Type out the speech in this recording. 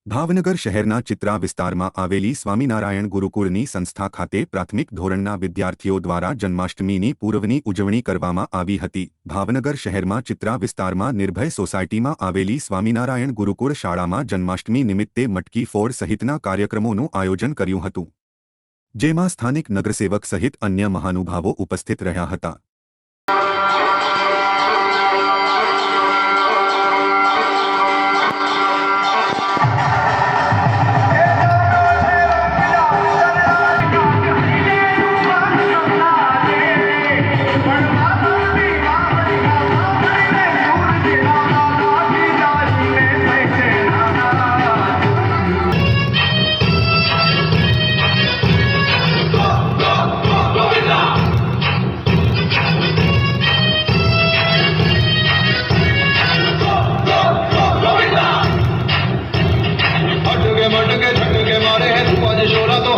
ભાવનગર શહેરના ચિત્રા વિસ્તારમાં આવેલી સ્વામિનારાયણ ગુરુકુળની સંસ્થા ખાતે પ્રાથમિક ધોરણના વિદ્યાર્થીઓ દ્વારા જન્માષ્ટમીની પૂર્વની ઉજવણી કરવામાં આવી હતી। ભાવનગર શહેરમાં ચિત્રા વિસ્તારમાં નિર્ભય સોસાયટીમાં આવેલી સ્વામિનારાયણ ગુરુકુળ શાળામાં જન્માષ્ટમી નિમિત્તે મટકી ફોડ સહિતના કાર્યક્રમોનું આયોજન કર્યું હતું, જેમાં સ્થાનિક નગરસેવક સહિત અન્ય મહાનુભાવો ઉપસ્થિત રહ્યા હતા। मटके झटके मारे हैं तू आज शोला तो